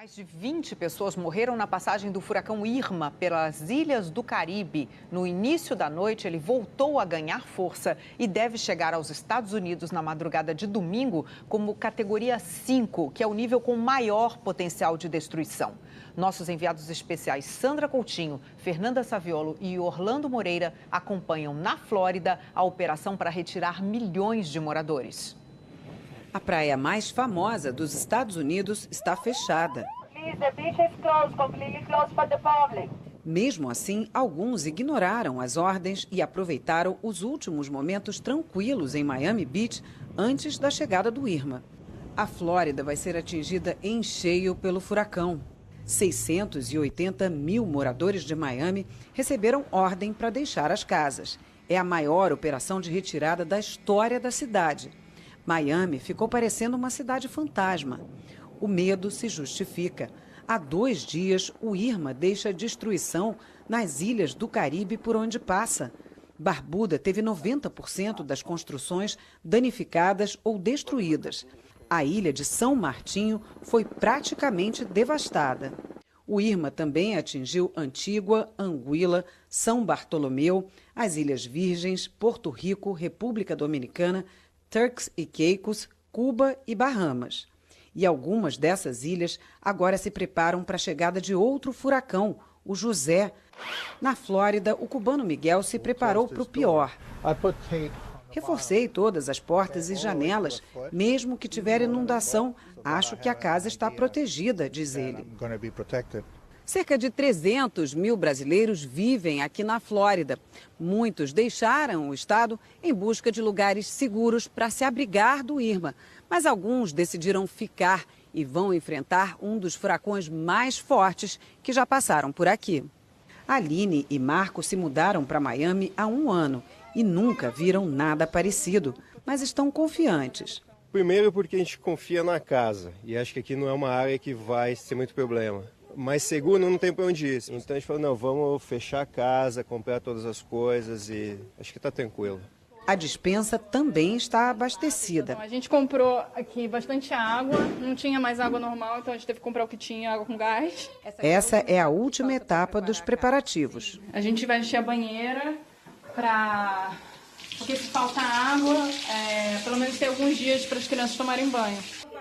Mais de 20 pessoas morreram na passagem do furacão Irma pelas ilhas do Caribe. No início da noite, ele voltou a ganhar força e deve chegar aos Estados Unidos na madrugada de domingo como categoria 5, que é o nível com maior potencial de destruição. Nossos enviados especiais Sandra Coutinho, Fernanda Saviolo e Orlando Moreira acompanham na Flórida a operação para retirar milhões de moradores. A praia mais famosa dos Estados Unidos está fechada. Mesmo assim, alguns ignoraram as ordens e aproveitaram os últimos momentos tranquilos em Miami Beach antes da chegada do Irma. A Flórida vai ser atingida em cheio pelo furacão. 680 mil moradores de Miami receberam ordem para deixar as casas. É a maior operação de retirada da história da cidade. Miami ficou parecendo uma cidade fantasma. O medo se justifica. Há 2 dias, o Irma deixa destruição nas ilhas do Caribe por onde passa. Barbuda teve 90% das construções danificadas ou destruídas. A ilha de São Martinho foi praticamente devastada. O Irma também atingiu Antígua, Anguila, São Bartolomeu, as Ilhas Virgens, Porto Rico, República Dominicana, Turks e Caicos, Cuba e Bahamas. E algumas dessas ilhas agora se preparam para a chegada de outro furacão, o José. Na Flórida, o cubano Miguel se preparou para o pior. Reforcei todas as portas e janelas, mesmo que tiver inundação. Acho que a casa está protegida, diz ele. Cerca de 300 mil brasileiros vivem aqui na Flórida. Muitos deixaram o estado em busca de lugares seguros para se abrigar do Irma. Mas alguns decidiram ficar e vão enfrentar um dos furacões mais fortes que já passaram por aqui. Aline e Marco se mudaram para Miami há 1 ano e nunca viram nada parecido, mas estão confiantes. Primeiro porque a gente confia na casa e acho que aqui não é uma área que vai ter muito problema. Mas segundo, não tem para onde ir. Então a gente falou, não, vamos fechar a casa, comprar todas as coisas e acho que está tranquilo. A despensa também está abastecida. A gente comprou aqui bastante água, não tinha mais água normal, então a gente teve que comprar o que tinha, água com gás. Essa é a última etapa dos preparativos. A gente vai encher a banheira porque se falta água, pelo menos tem alguns dias para as crianças tomarem banho.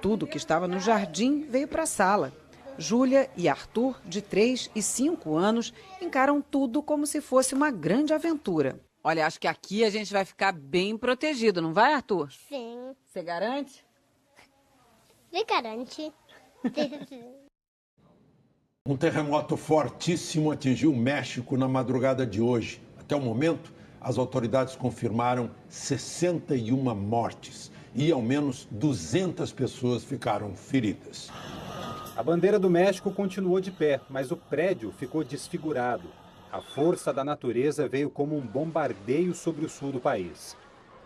Tudo que estava no jardim veio para a sala. Júlia e Arthur, de 3 e 5 anos, encaram tudo como se fosse uma grande aventura. Olha, acho que aqui a gente vai ficar bem protegido, não vai, Arthur? Sim. Você garante? Me garante. Um terremoto fortíssimo atingiu o México na madrugada de hoje. Até o momento, as autoridades confirmaram 61 mortes e ao menos 200 pessoas ficaram feridas. A bandeira do México continuou de pé, mas o prédio ficou desfigurado. A força da natureza veio como um bombardeio sobre o sul do país.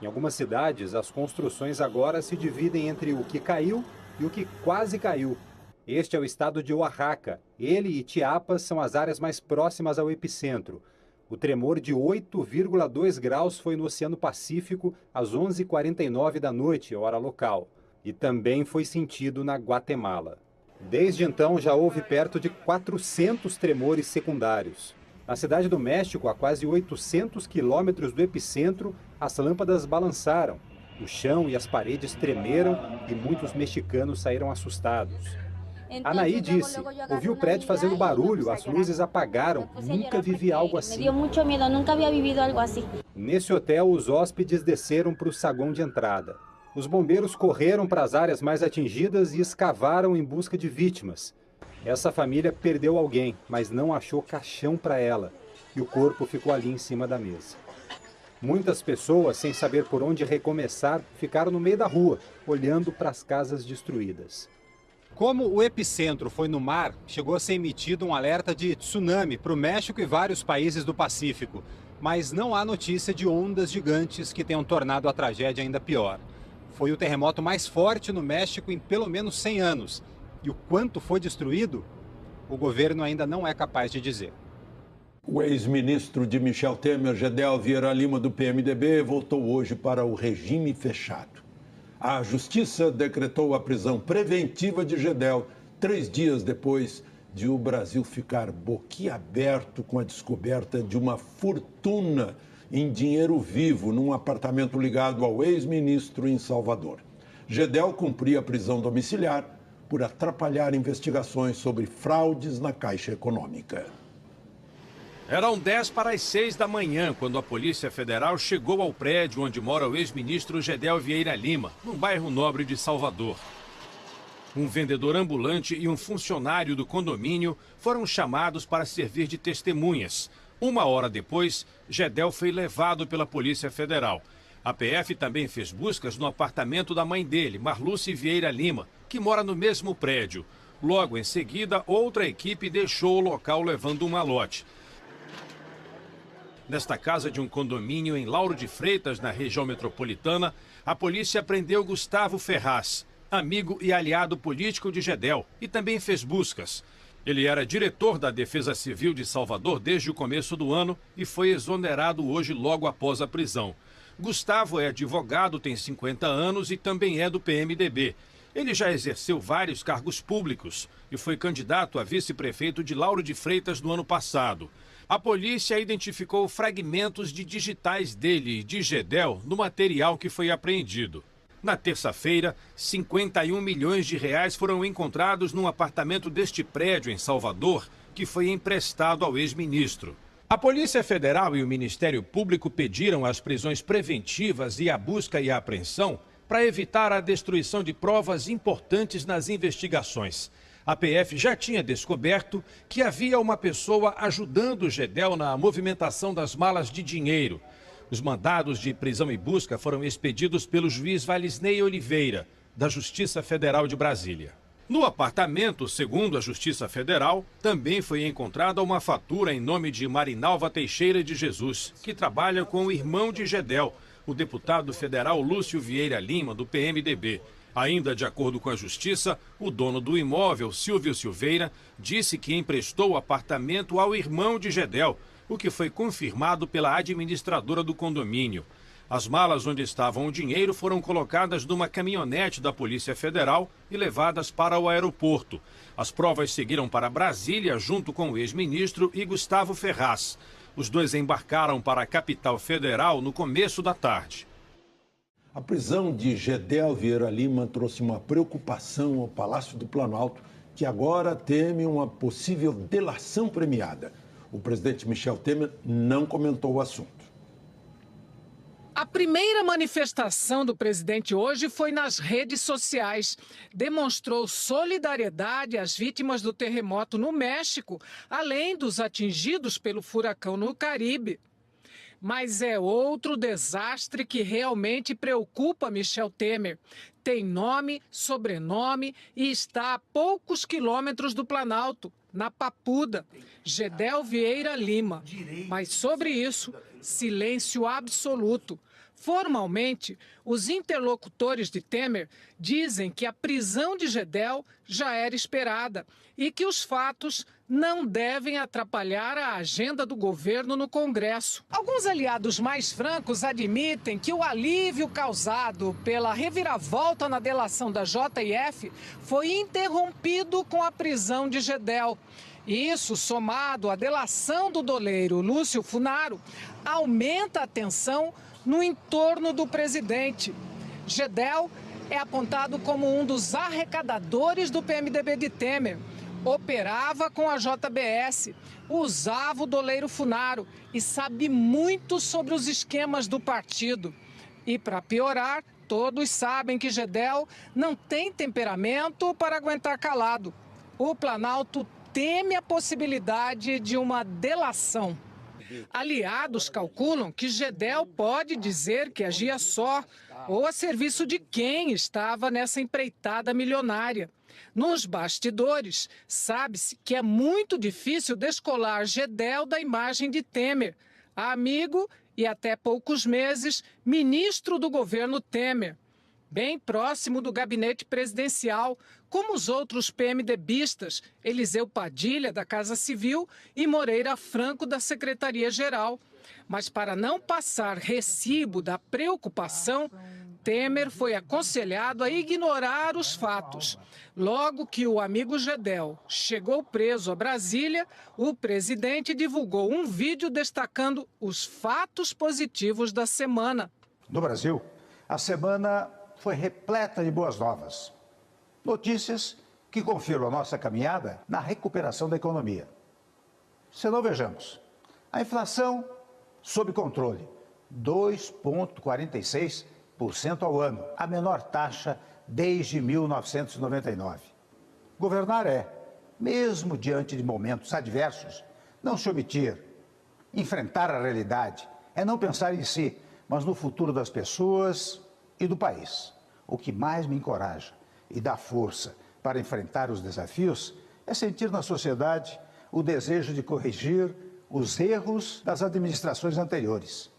Em algumas cidades, as construções agora se dividem entre o que caiu e o que quase caiu. Este é o estado de Oaxaca. Ele e Chiapas são as áreas mais próximas ao epicentro. O tremor de 8,2 graus foi no Oceano Pacífico às 11h49 da noite, hora local. E também foi sentido na Guatemala. Desde então, já houve perto de 400 tremores secundários. Na cidade do México, a quase 800 quilômetros do epicentro, as lâmpadas balançaram. O chão e as paredes tremeram e muitos mexicanos saíram assustados. Anaí disse, ouvi o prédio fazendo barulho, as luzes apagaram, nunca vivi algo assim. Nesse hotel, os hóspedes desceram para o saguão de entrada. Os bombeiros correram para as áreas mais atingidas e escavaram em busca de vítimas. Essa família perdeu alguém, mas não achou caixão para ela, e o corpo ficou ali em cima da mesa. Muitas pessoas, sem saber por onde recomeçar, ficaram no meio da rua, olhando para as casas destruídas. Como o epicentro foi no mar, chegou a ser emitido um alerta de tsunami para o México e vários países do Pacífico. Mas não há notícia de ondas gigantes que tenham tornado a tragédia ainda pior. Foi o terremoto mais forte no México em pelo menos 100 anos. E o quanto foi destruído, o governo ainda não é capaz de dizer. O ex-ministro de Michel Temer, Gedel Vieira Lima, do PMDB, voltou hoje para o regime fechado. A Justiça decretou a prisão preventiva de Gedel 3 dias depois de o Brasil ficar boquiaberto com a descoberta de uma fortuna em dinheiro vivo num apartamento ligado ao ex-ministro em Salvador. Gedel cumpria a prisão domiciliar por atrapalhar investigações sobre fraudes na Caixa Econômica. Eram 10 para as 6 da manhã quando a Polícia Federal chegou ao prédio onde mora o ex-ministro Gedel Vieira Lima, no bairro Nobre de Salvador. Um vendedor ambulante e um funcionário do condomínio foram chamados para servir de testemunhas. 1 hora depois, Gedel foi levado pela Polícia Federal. A PF também fez buscas no apartamento da mãe dele, Marluce Vieira Lima, que mora no mesmo prédio. Logo em seguida, outra equipe deixou o local levando um malote. Nesta casa de um condomínio em Lauro de Freitas, na região metropolitana, a polícia prendeu Gustavo Ferraz, amigo e aliado político de Gedel, e também fez buscas. Ele era diretor da Defesa Civil de Salvador desde o começo do ano e foi exonerado hoje logo após a prisão. Gustavo é advogado, tem 50 anos e também é do PMDB. Ele já exerceu vários cargos públicos e foi candidato a vice-prefeito de Lauro de Freitas no ano passado. A polícia identificou fragmentos de digitais dele e de Gedel no material que foi apreendido. Na terça-feira, 51 milhões de reais foram encontrados num apartamento deste prédio em Salvador, que foi emprestado ao ex-ministro. A Polícia Federal e o Ministério Público pediram as prisões preventivas e a busca e a apreensão para evitar a destruição de provas importantes nas investigações. A PF já tinha descoberto que havia uma pessoa ajudando Gedel na movimentação das malas de dinheiro. Os mandados de prisão e busca foram expedidos pelo juiz Valisney Oliveira, da Justiça Federal de Brasília. No apartamento, segundo a Justiça Federal, também foi encontrada uma fatura em nome de Marinalva Teixeira de Jesus, que trabalha com o irmão de Gedel, o deputado federal Lúcio Vieira Lima, do PMDB. Ainda de acordo com a Justiça, o dono do imóvel, Silvio Silveira, disse que emprestou o apartamento ao irmão de Gedel, o que foi confirmado pela administradora do condomínio. As malas onde estavam o dinheiro foram colocadas numa caminhonete da Polícia Federal e levadas para o aeroporto. As provas seguiram para Brasília junto com o ex-ministro e Gustavo Ferraz. Os dois embarcaram para a capital federal no começo da tarde. A prisão de Gedel Vieira Lima trouxe uma preocupação ao Palácio do Planalto, que agora teme uma possível delação premiada. O presidente Michel Temer não comentou o assunto. A primeira manifestação do presidente hoje foi nas redes sociais. Demonstrou solidariedade às vítimas do terremoto no México, além dos atingidos pelo furacão no Caribe. Mas é outro desastre que realmente preocupa Michel Temer. Tem nome, sobrenome e está a poucos quilômetros do Planalto, na Papuda, Gedel Vieira Lima. Mas sobre isso, silêncio absoluto. Formalmente, os interlocutores de Temer dizem que a prisão de Gedel já era esperada e que os fatos não devem atrapalhar a agenda do governo no Congresso. Alguns aliados mais francos admitem que o alívio causado pela reviravolta na delação da JF foi interrompido com a prisão de Gedel. Isso, somado à delação do doleiro Lúcio Funaro, aumenta a tensão no entorno do presidente. Gedel é apontado como um dos arrecadadores do PMDB de Temer. Operava com a JBS, usava o doleiro Funaro e sabe muito sobre os esquemas do partido. E, para piorar, todos sabem que Gedel não tem temperamento para aguentar calado. O Planalto teme a possibilidade de uma delação. Aliados calculam que Gedel pode dizer que agia só ou a serviço de quem estava nessa empreitada milionária. Nos bastidores, sabe-se que é muito difícil descolar Gedel da imagem de Temer, amigo e até poucos meses ministro do governo Temer, bem próximo do gabinete presidencial, como os outros PMDBistas, Eliseu Padilha, da Casa Civil, e Moreira Franco, da Secretaria-Geral. Mas para não passar recibo da preocupação, Temer foi aconselhado a ignorar os fatos. Logo que o amigo Gedel chegou preso a Brasília, o presidente divulgou um vídeo destacando os fatos positivos da semana. No Brasil, a semana foi repleta de boas novas. Notícias que confirmam a nossa caminhada na recuperação da economia. Se não, vejamos. A inflação sob controle, 2,46% ao ano, a menor taxa desde 1999. Governar mesmo diante de momentos adversos, não se omitir, enfrentar a realidade, não pensar em si, mas no futuro das pessoas e do país. O que mais me encoraja e dá força para enfrentar os desafios é sentir na sociedade o desejo de corrigir os erros das administrações anteriores.